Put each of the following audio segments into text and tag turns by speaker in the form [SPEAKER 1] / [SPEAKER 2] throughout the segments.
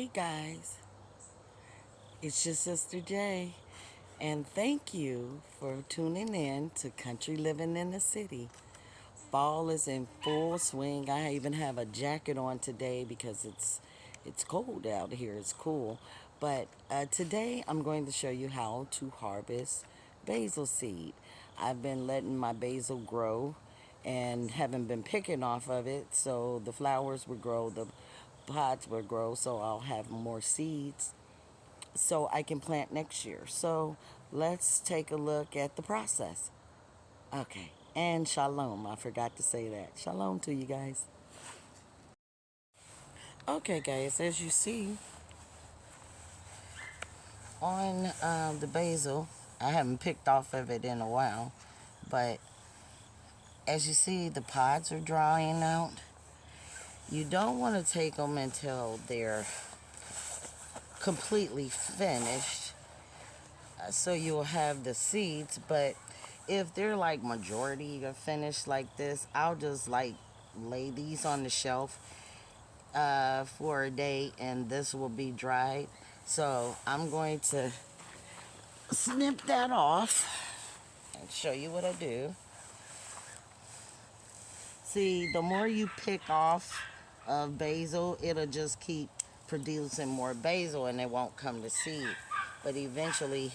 [SPEAKER 1] Hey guys, it's your sister Jay, and thank you for tuning in to Country Living in the City. Fall is in full swing. I even have a jacket on today because it's cold out here. It's cool, but today I'm going to show you how to harvest basil seed. I've been letting my basil grow and haven't been picking off of it, so the flowers will grow, the pods will grow, so I'll have more seeds so I can plant next year. So let's take a look at the process. Okay. And shalom. I forgot to say that. Shalom to you guys. Okay, guys, as you see on the basil, I haven't picked off of it in a while, but as you see, the pods are drying out. You don't want to take them until they're completely finished, so you'll have the seeds. But if they're like majority are finished like this, I'll just like lay these on the shelf for a day, and this will be dried. So I'm going to snip that off and show you what I do. See, the more you pick off of basil, it'll just keep producing more basil and it won't come to seed. But eventually,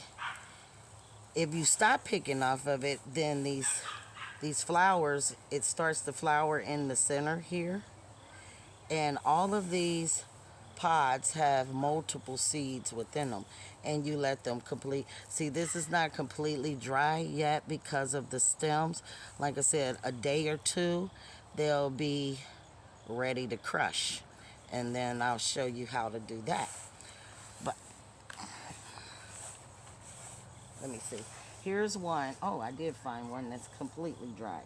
[SPEAKER 1] if you stop picking off of it, then these flowers, it starts to flower in the center here. And all of these pods have multiple seeds within them, and you let them complete. See, this is not completely dry yet because of the stems. Like I said, a day or two, they'll be ready to crush, and then I'll show you how to do that. But let me see. Here's one. Oh, I did find one that's completely dry.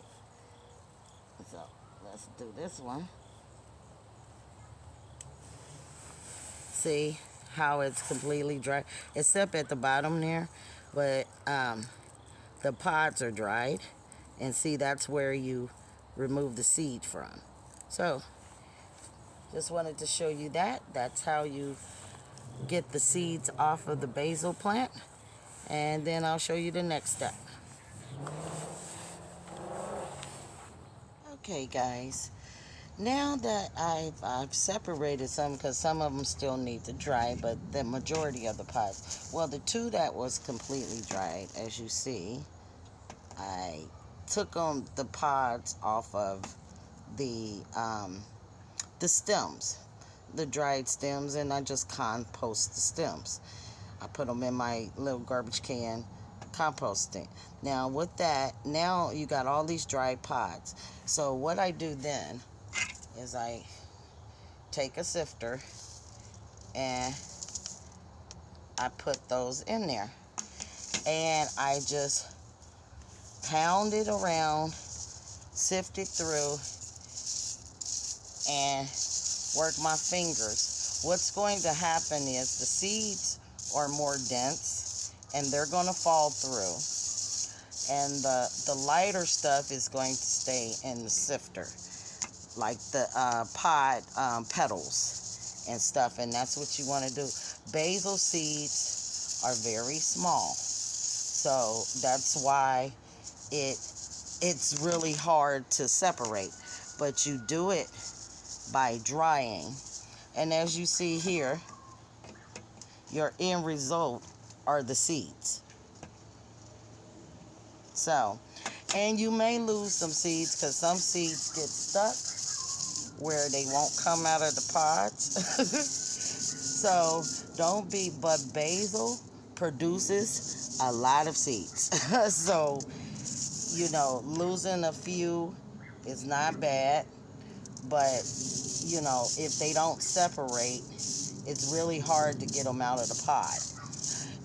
[SPEAKER 1] So let's do this one. See how it's completely dry, except at the bottom there, but the pods are dried, and see, that's where you remove the seed from. So just wanted to show you that. That's how you get the seeds off of the basil plant, and then I'll show you the next step. Okay, guys, now that I've separated some, because some of them still need to dry, but the majority of the pods, well, the two that was completely dried, as you see, I took on the pods off of the stems, the dried stems, and I just compost the stems. I put them in my little garbage can composting. Now with that, now you got all these dried pods. So what I do then is I take a sifter and I put those in there, and I just pound it around, sift it through, and work my fingers. What's going to happen is the seeds are more dense and they're going to fall through, and the lighter stuff is going to stay in the sifter, like the pod petals and stuff, and that's what you want to do. Basil seeds are very small, so that's why it's really hard to separate, but you do it by drying. And as you see here, your end result are the seeds. So, and you may lose some seeds because some seeds get stuck where they won't come out of the pods. So don't be, but basil produces a lot of seeds. So, losing a few is not bad, but if they don't separate, it's really hard to get them out of the pod.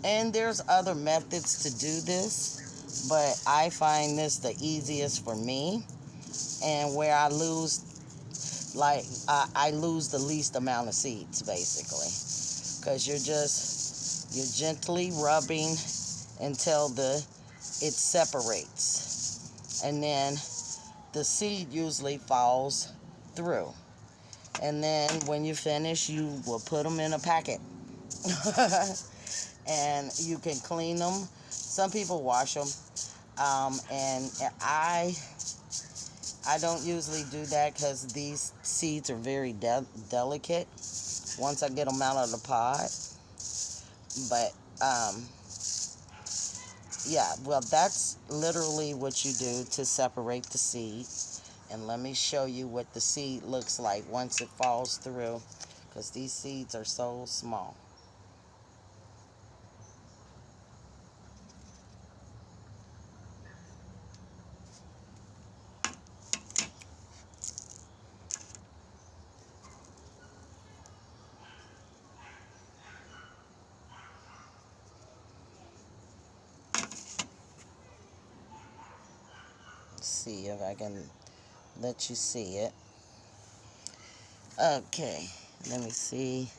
[SPEAKER 1] And there's other methods to do this, but I find this the easiest for me, and where I lose, like, I lose the least amount of seeds, basically, because you're gently rubbing until it separates, and then the seed usually falls through. And then when you finish, you will put them in a packet. And you can clean them. Some people wash them. And I don't usually do that because these seeds are very delicate once I get them out of the pod. But yeah, well, that's literally what you do to separate the seed. And let me show you what the seed looks like once it falls through, because these seeds are so small. Let's see if I can let you see it. Okay, let me see.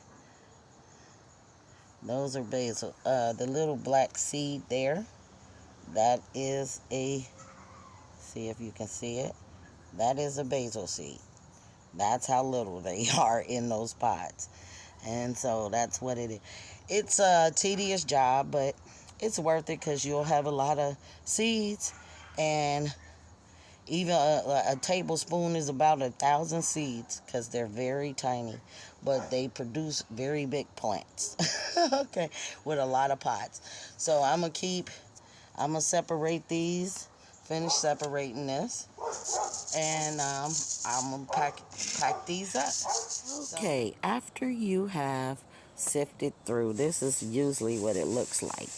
[SPEAKER 1] Those are basil. The little black seed there, that is a, see if you can see it. That is a basil seed. That's how little they are in those pots. And so that's what it is. It's a tedious job, but it's worth it because you'll have a lot of seeds. And even a tablespoon is about 1,000 seeds because they're very tiny. But they produce very big plants. Okay, with a lot of pots. So I'm going to separate these, finish separating this. And I'm going to pack these up. Okay, after you have sifted through, this is usually what it looks like.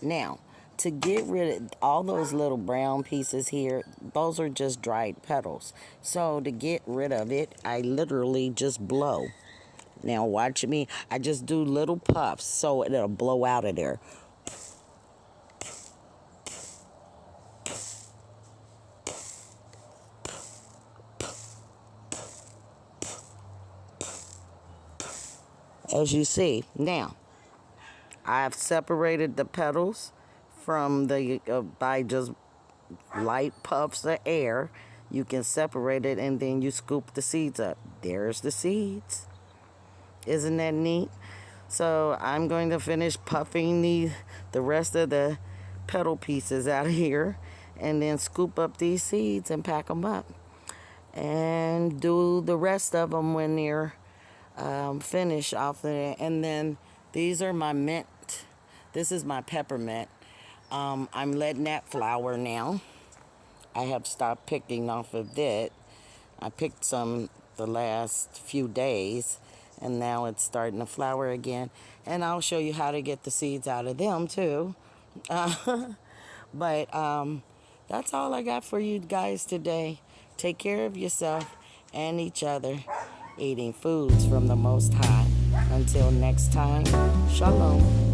[SPEAKER 1] Now, to get rid of all those little brown pieces here, those are just dried petals. So to get rid of it, I literally just blow. Now watch me. I just do little puffs so it'll blow out of there. As you see, now I've separated the petals from the by just light puffs of air. You can separate it and then you scoop the seeds up. There's the seeds. Isn't that neat? So I'm going to finish puffing the rest of the petal pieces out of here and then scoop up these seeds and pack them up. And do the rest of them when they're finished off there. And then these are my mint. This is my peppermint. I'm letting that flower now. I have stopped picking off of it. I picked some the last few days, and now it's starting to flower again. And I'll show you how to get the seeds out of them too. But that's all I got for you guys today. Take care of yourself and each other, eating foods from the Most High. Until next time, Shalom.